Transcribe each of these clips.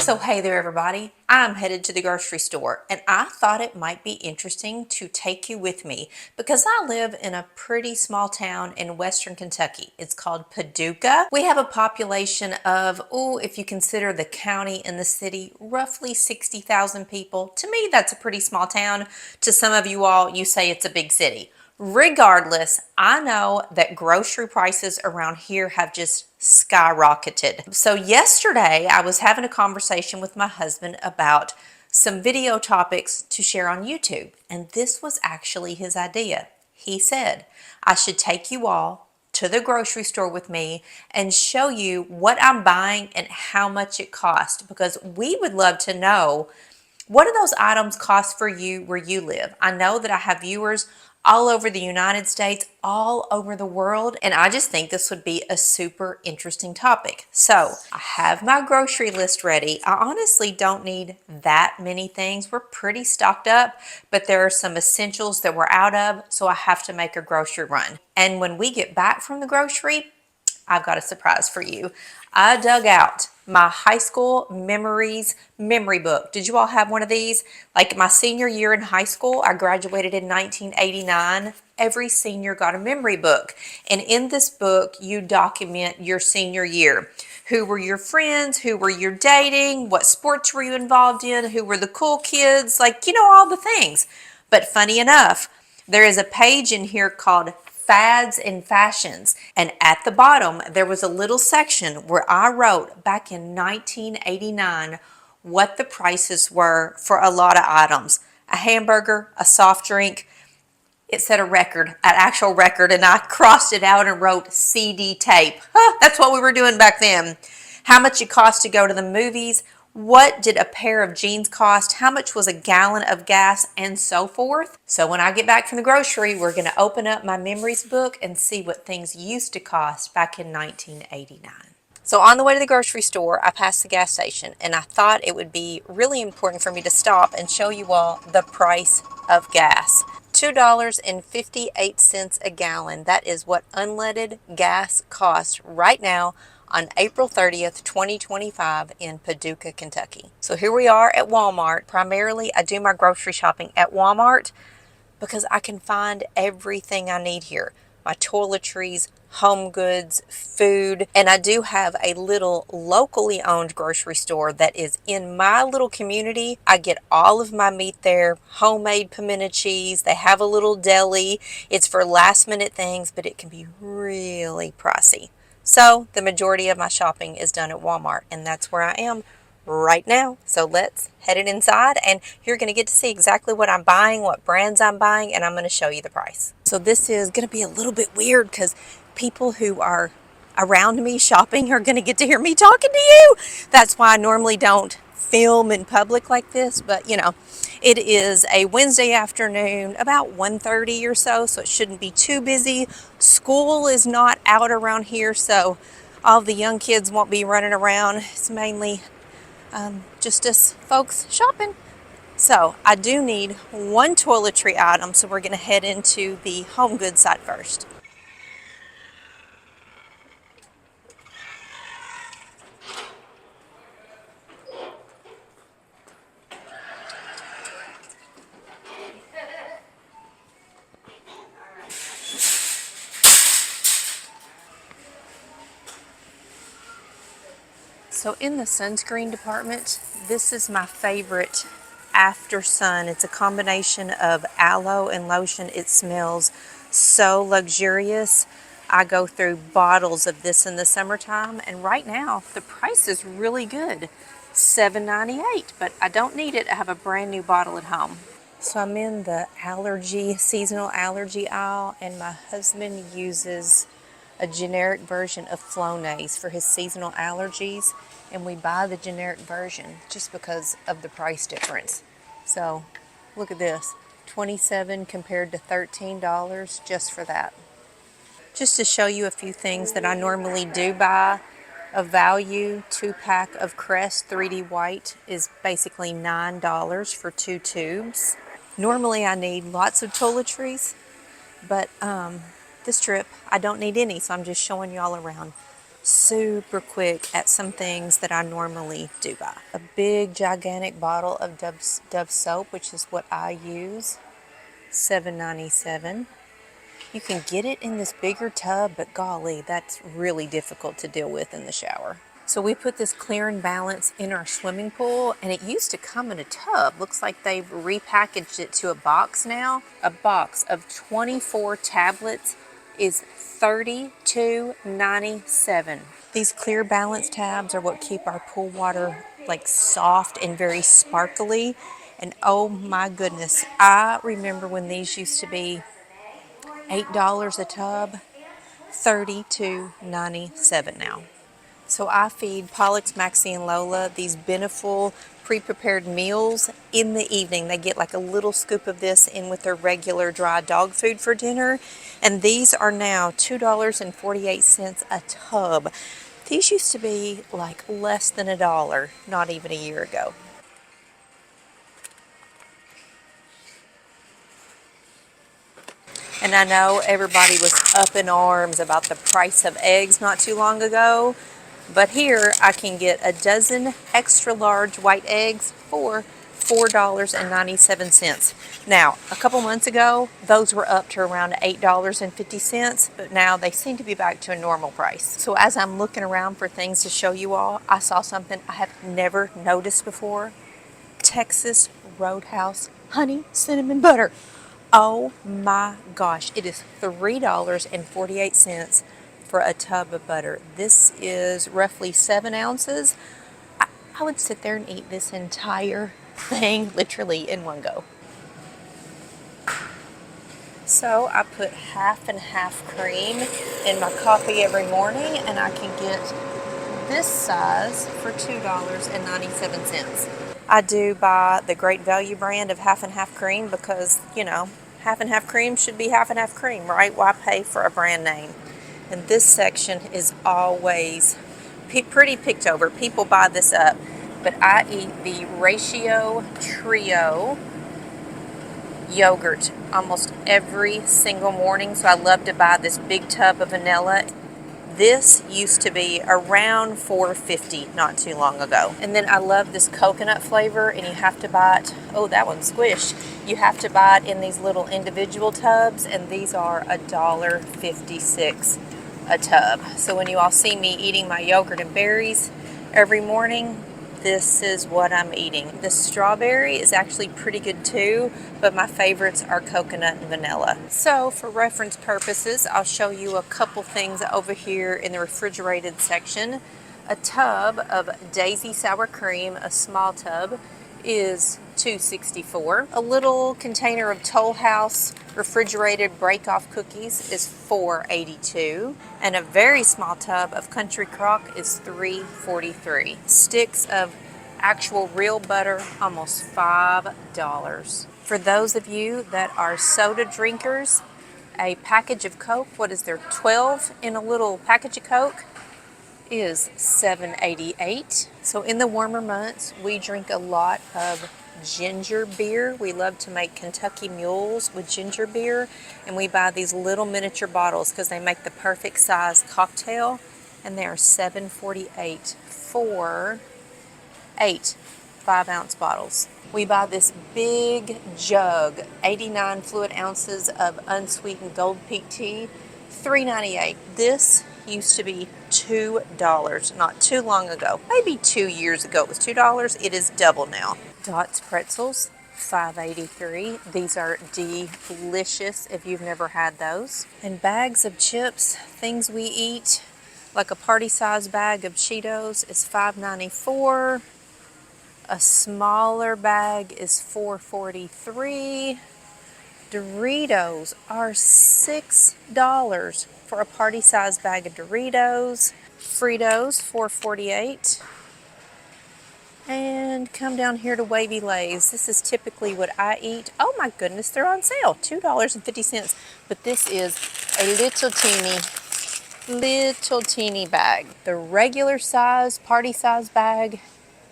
So hey there everybody, I'm headed to the grocery store and I thought it might be interesting to take you with me because I live in a pretty small town in western Kentucky. It's called Paducah. We have a population of, if you consider the county and the city, roughly 60,000 people. To me, that's a pretty small town. To some of you all, you say it's a big city. Regardless, I know that grocery prices around here have just skyrocketed. So yesterday I was having a conversation with my husband about some video topics to share on YouTube, and this was actually his idea. He said, I should take you all to the grocery store with me and show you what I'm buying and how much it costs, because we would love to know, what do those items cost for you where you live? I know that I have viewers all over the United States, all over the world, and I just think this would be a super interesting topic. So I have my grocery list ready. I honestly don't need that many things. We're pretty stocked up, but there are some essentials that we're out of, so I have to make a grocery run. And when we get back from the grocery, I've got a surprise for you. I dug out my high school memories memory book. Did you all have one of these? Like my senior year in high school, I graduated in 1989. Every senior got a memory book. And in this book, you document your senior year. Who were your friends? Who were you dating? What sports were you involved in? Who were the cool kids? Like, all the things. But funny enough, there is a page in here called Fads and Fashions, and at the bottom there was a little section where I wrote back in 1989 what the prices were for a lot of items. A hamburger, a soft drink. It said a record, an actual record, and I crossed it out and wrote CD tape. That's what we were doing back then. How much it cost to go to the movies, what did a pair of jeans cost, how much was a gallon of gas, and so forth. So when I get back from the grocery, we're going to open up my memories book and see what things used to cost back in 1989. So on the way to the grocery store, I passed the gas station, and I thought it would be really important for me to stop and show you all the price of gas. $2.58 a gallon. That is what unleaded gas costs right now on April 30th, 2025 in Paducah, Kentucky. So here we are at Walmart. Primarily, I do my grocery shopping at Walmart because I can find everything I need here. My toiletries, home goods, food, and I do have a little locally owned grocery store that is in my little community. I get all of my meat there, homemade pimento cheese. They have a little deli. It's for last minute things, but it can be really pricey. So the majority of my shopping is done at Walmart, and that's where I am right now. So let's head it inside, and you're going to get to see exactly what I'm buying, what brands I'm buying, and I'm going to show you the price. So this is going to be a little bit weird because people who are around me shopping are going to get to hear me talking to you. That's why I normally don't film in public like this, but it is a Wednesday afternoon, about 1:30 or so it shouldn't be too busy. School is not out around here, so all the young kids won't be running around. It's mainly just us folks shopping. So I do need one toiletry item, so we're going to head into the home goods side first. So in the sunscreen department, this is my favorite After Sun. It's a combination of aloe and lotion. It smells so luxurious. I go through bottles of this in the summertime, and right now the price is really good, $7.98, but I don't need it. I have a brand new bottle at home. So I'm in the seasonal allergy aisle, and my husband uses a generic version of Flonase for his seasonal allergies, and we buy the generic version just because of the price difference. So look at this, $27 compared to $13 just for that. Just to show you a few things that I normally do buy of value, 2-pack of Crest 3D White is basically $9 for 2 tubes. Normally I need lots of toiletries, but this trip I don't need any, so I'm just showing y'all around. super quick at some things that I normally do buy. A big gigantic bottle of Dove soap, which is what I use, $7.97. You can get it in this bigger tub, but golly, that's really difficult to deal with in the shower. So we put this Clear and Balance in our swimming pool, and it used to come in a tub. Looks like they've repackaged it to a box now. A box of 24 tablets is $32.97. These Clear Balance tabs are what keep our pool water like soft and very sparkly. And oh my goodness, I remember when these used to be $8 a tub, $32.97 now. So I feed Pollux, Maxie, and Lola these Beneful pre-prepared meals in the evening. They get like a little scoop of this in with their regular dry dog food for dinner. And these are now $2.48 a tub. These used to be like less than $1, not even a year ago. And I know everybody was up in arms about the price of eggs not too long ago, but here I can get a dozen extra large white eggs for $4.97. Now, a couple months ago, those were up to around $8.50, but now they seem to be back to a normal price. So as I'm looking around for things to show you all, I saw something I have never noticed before. Texas Roadhouse honey cinnamon butter. Oh my gosh, it is $3.48 for a tub of butter. This is roughly 7 ounces. I would sit there and eat this entire thing literally in one go. So I put half and half cream in my coffee every morning, and I can get this size for $2.97. I do buy the Great Value brand of half and half cream because, half and half cream should be half and half cream, right? Why pay for a brand name? And this section is always pretty picked over. People buy this up, but I eat the Ratio Trio yogurt almost every single morning, so I love to buy this big tub of vanilla. This used to be around $4.50 not too long ago. And then I love this coconut flavor, and you have to buy it, oh, that one's squished. You have to buy it in these little individual tubs, and these are $1.56 a tub. So when you all see me eating my yogurt and berries every morning, this is what I'm eating. The strawberry is actually pretty good too, but my favorites are coconut and vanilla. So for reference purposes, I'll show you a couple things over here in the refrigerated section. A tub of Daisy sour cream, a small tub, is $2.64. A little container of Toll House refrigerated break-off cookies is $4.82. And a very small tub of Country Crock is $3.43. Sticks of actual real butter, almost $5. For those of you that are soda drinkers, a package of Coke, what is there, 12 in a little package of Coke, is $7.88. So in the warmer months, we drink a lot of ginger beer. We love to make Kentucky mules with ginger beer, and we buy these little miniature bottles because they make the perfect size cocktail, and they are $7.48 for 8 5-ounce bottles. We buy this big jug, 89 fluid ounces of unsweetened Gold Peak tea, $3.98. This used to be $2 not too long ago. Maybe 2 years ago it was $2. It is double now. Dots pretzels, $5.83. These are delicious if you've never had those. And bags of chips, things we eat, like a party size bag of Cheetos is $5.94. A smaller bag is $4.43. Doritos are $6 for a party size bag of Doritos. Fritos, $4.48. And come down here to Wavy Lays. This is typically what I eat. Oh my goodness, they're on sale, $2.50. But this is a little teeny bag. The regular size, party size bag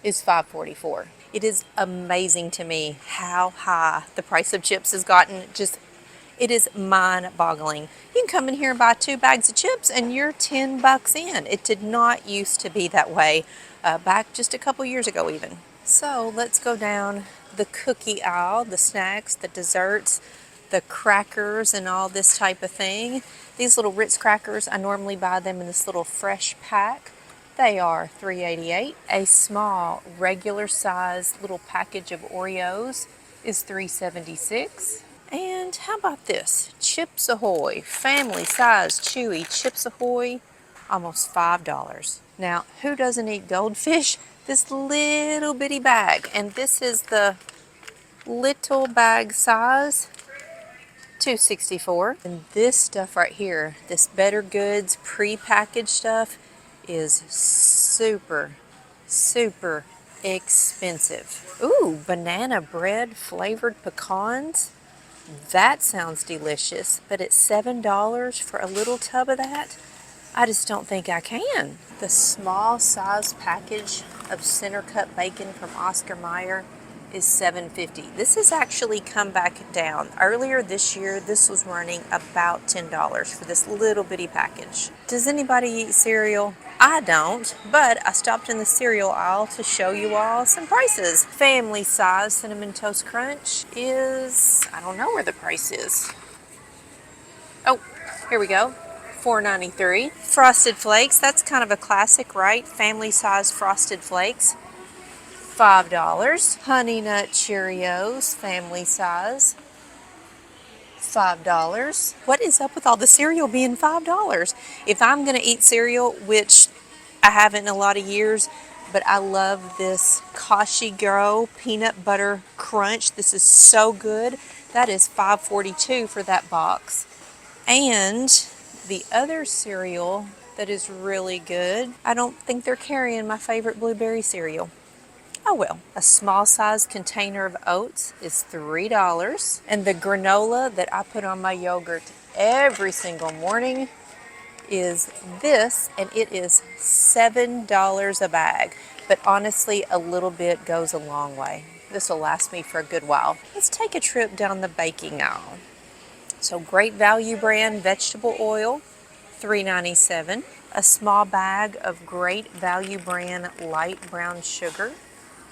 is $5.44. It is amazing to me how high the price of chips has gotten. Just It is mind-boggling. You can come in here and buy 2 bags of chips and you're 10 bucks in. It did not used to be that way back just a couple years ago even. So let's go down the cookie aisle, the snacks, the desserts, the crackers and all this type of thing. These little Ritz crackers, I normally buy them in this little fresh pack. They are $3.88. A small regular size little package of Oreos is $3.76. And how about this? Chips Ahoy, family size chewy Chips Ahoy, almost $5. Now, who doesn't eat goldfish? This little bitty bag, and this is the little bag size, $2.64. And this stuff right here, this Better Goods pre-packaged stuff, is super, super expensive. Ooh, banana bread flavored pecans. That sounds delicious, but at $7 for a little tub of that, I just don't think I can. The small size package of center cut bacon from Oscar Mayer is $7.50. This has actually come back down. Earlier this year, this was running about $10 for this little bitty package. Does anybody eat cereal? I don't, but I stopped in the cereal aisle to show you all some prices. Family size Cinnamon Toast Crunch is, I don't know where the price is. Oh, here we go. $4.93. Frosted Flakes, that's kind of a classic, right? Family size Frosted Flakes, $5. Honey Nut Cheerios, family size, $5. What is up with all the cereal being $5? If I'm going to eat cereal, which I haven't in a lot of years, but I love this Kashi Grow Peanut Butter Crunch. This is so good. That is $5.42 for that box. And the other cereal that is really good, I don't think they're carrying my favorite blueberry cereal. Oh well. A small size container of oats is $3. And the granola that I put on my yogurt every single morning is this, and it is $7 a bag. But honestly, a little bit goes a long way. This will last me for a good while. Let's take a trip down the baking aisle. So Great Value brand vegetable oil, $3.97. A small bag of Great Value brand light brown sugar,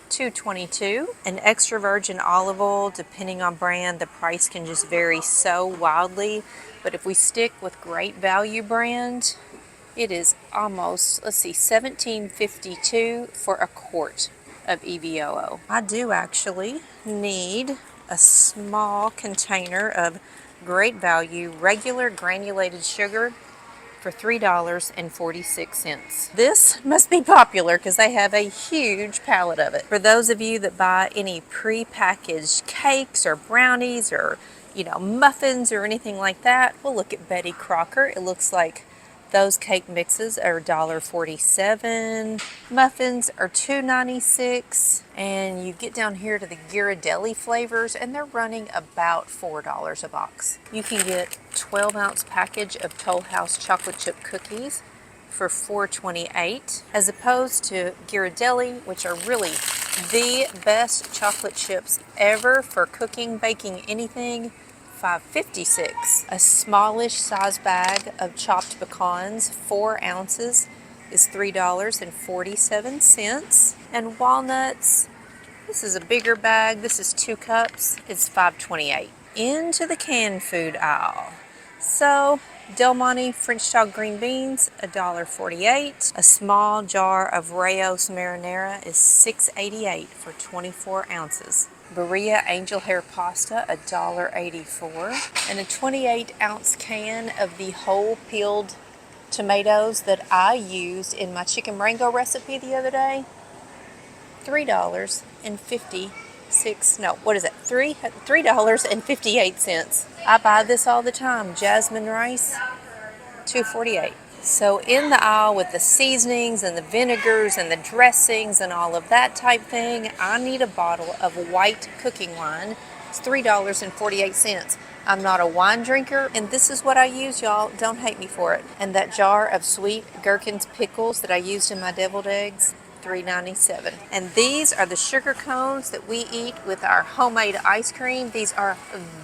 $2.22. An extra virgin olive oil, depending on brand, the price can just vary so wildly. But if we stick with Great Value brand, it is almost, let's see, $17.52 for a quart of EVOO. I do actually need a small container of Great Value regular granulated sugar for $3.46. This must be popular because they have a huge pallet of it. For those of you that buy any pre-packaged cakes or brownies or, muffins or anything like that, well, look at Betty Crocker. It looks like those cake mixes are $1.47. Muffins are $2.96. And you get down here to the Ghirardelli flavors, and they're running about $4 a box. You can get 12-ounce package of Toll House chocolate chip cookies for $4.28, as opposed to Ghirardelli, which are really the best chocolate chips ever for cooking, baking, anything, $5.56. A smallish size bag of chopped pecans, 4 ounces, is $3.47. And walnuts, this is a bigger bag, this is 2 cups, it's $5.28. Into the canned food aisle. So, Del Monte French style green beans, $1.48. A small jar of Rayos marinara is $6.88 for 24 ounces. Berea angel hair pasta, $1.84. And a 28-ounce can of the whole peeled tomatoes that I used in my chicken rango recipe the other day, $3.58. No, what is it? $3.58. I buy this all the time. Jasmine rice, $2.48. So in the aisle with the seasonings and the vinegars and the dressings and all of that type thing, I need a bottle of white cooking wine. It's $3.48. I'm not a wine drinker, and this is what I use, y'all. Don't hate me for it. And that jar of sweet gherkins pickles that I used in my deviled eggs, $3.97. And these are the sugar cones that we eat with our homemade ice cream. These are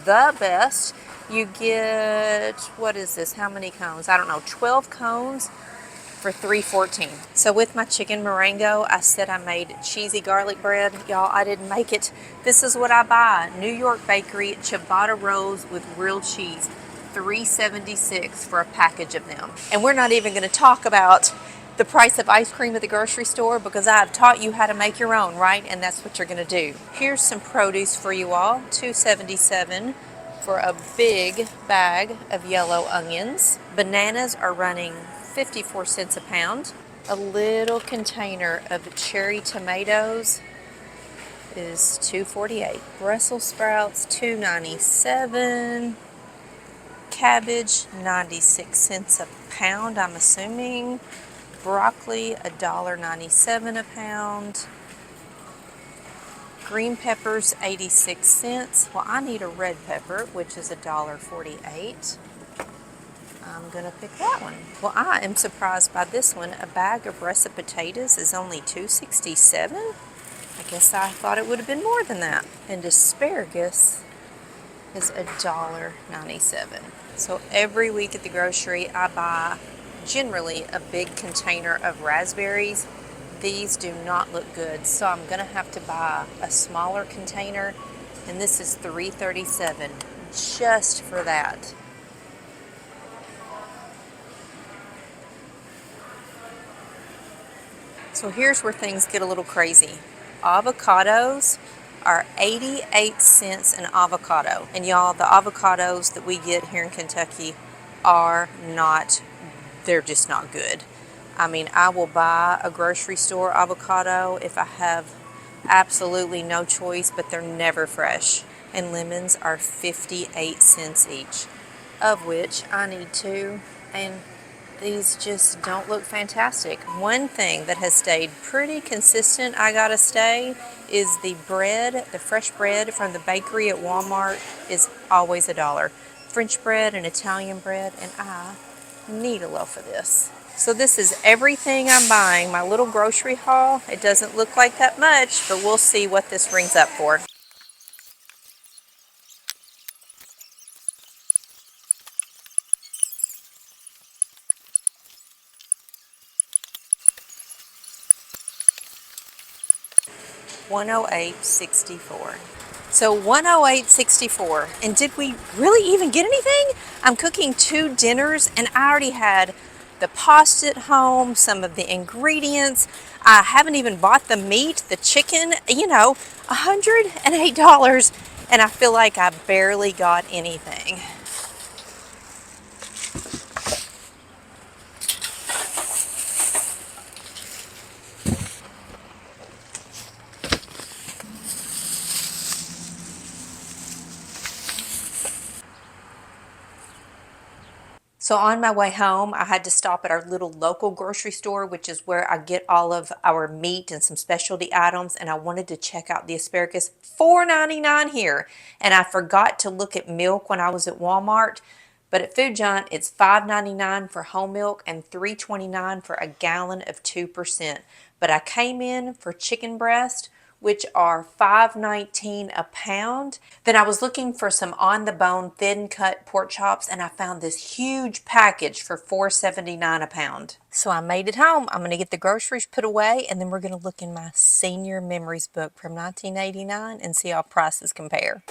the best. You get, what is this? How many cones? I don't know, 12 cones for $3.14. So with my chicken Marengo, I said I made cheesy garlic bread. Y'all, I didn't make it. This is what I buy. New York Bakery ciabatta rolls with grilled cheese. $3.76 for a package of them. And we're not even going to talk about the price of ice cream at the grocery store because I've taught you how to make your own, right? And that's what you're going to do. Here's some produce for you all. $2.77 for a big bag of yellow onions. Bananas are running 54 cents a pound. A little container of cherry tomatoes is $2.48. Brussels sprouts $2.97. Cabbage 96 cents a pound, I'm assuming. Broccoli $1.97 a pound. Green peppers 86 cents. Well, I need a red pepper, which is $1.48. I'm gonna pick that one. Well, I am surprised by this one. A bag of russet potatoes is only $2.67. I guess I thought it would have been more than that. And asparagus is $1.97. So every week at the grocery, I buy generally a big container of raspberries. These do not look good, so I'm gonna have to buy a smaller container, and this is $3.37 just for that. So here's where things get a little crazy. Avocados are 88 cents an avocado. And y'all, the avocados that we get here in Kentucky are not, they're just not good. I mean, I will buy a grocery store avocado if I have absolutely no choice, but they're never fresh. And lemons are 58 cents each, of which I need two, and these just don't look fantastic. One thing that has stayed pretty consistent, I gotta say, is the bread. The fresh bread from the bakery at Walmart is always $1. French bread and Italian bread, and I need a loaf of this. So this is everything I'm buying, my little grocery haul. It doesn't look like that much, but we'll see what this rings up for. $108.64. So $108.64. And did we really even get anything? I'm cooking 2 dinners and I already had the pasta at home, some of the ingredients. I haven't even bought the meat, the chicken, $108, and I feel like I barely got anything. So on my way home, I had to stop at our little local grocery store, which is where I get all of our meat and some specialty items, and I wanted to check out the asparagus. $4.99 here. And I forgot to look at milk when I was at Walmart, but at Food Giant, it's $5.99 for whole milk and $3.29 for a gallon of 2%. But I came in for chicken breast, which are $5.19 a pound. Then I was looking for some on-the-bone, thin-cut pork chops, and I found this huge package for $4.79 a pound. So I made it home. I'm going to get the groceries put away, and then we're going to look in my senior memories book from 1989 and see how prices compare.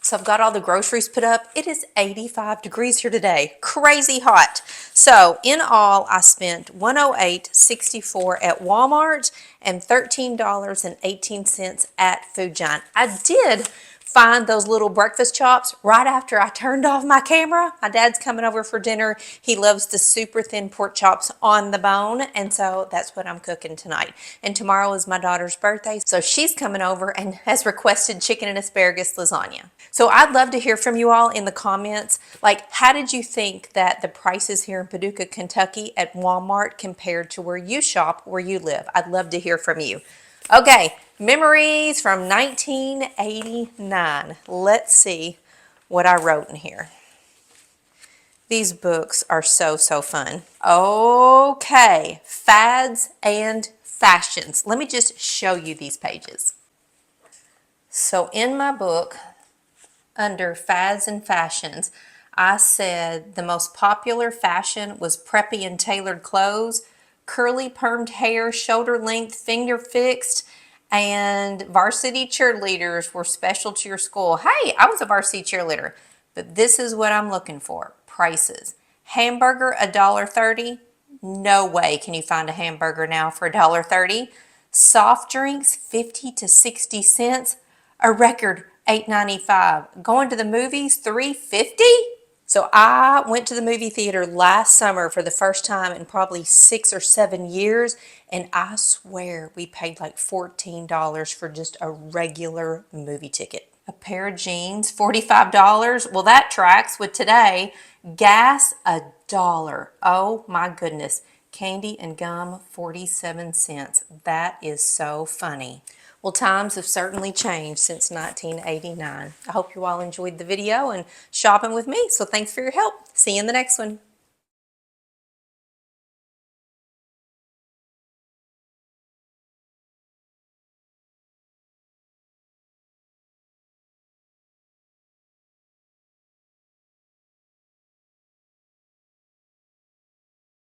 So I've got all the groceries put up. It is 85 degrees here today. Crazy hot. So in all, I spent $108.64 at Walmart and $13.18 at Food Giant. I did find those little breakfast chops right after I turned off my camera. My dad's coming over for dinner. He loves the super thin pork chops on the bone, and so that's what I'm cooking tonight. And tomorrow is my daughter's birthday, so she's coming over and has requested chicken and asparagus lasagna. So I'd love to hear from you all in the comments. Like, how did you think that the prices here in Paducah, Kentucky at Walmart compared to where you shop, where you live? I'd love to hear from you. Okay, memories from 1989. Let's see what I wrote in here. These books are so fun. Okay, fads and fashions. Let me just show you these pages. So in my book, under fads and fashions, I said the most popular fashion was preppy and tailored clothes, curly permed hair, shoulder length, finger fixed, and varsity cheerleaders were special to your school. Hey, I was a varsity cheerleader, but this is what I'm looking for. Prices. Hamburger, $1.30. No way can you find a hamburger now for $1.30. Soft drinks, 50 to 60 cents. A record $8.95. Going to the movies, $3.50. So I went to the movie theater last summer for the first time in probably 6 or 7 years, and I swear we paid like $14 for just a regular movie ticket. A pair of jeans, $45. Well, that tracks with today. Gas, $1. Oh my goodness. Candy and gum, 47 cents. That is so funny. Well, times have certainly changed since 1989. I hope you all enjoyed the video and shopping with me, so thanks for your help. See you in the next one.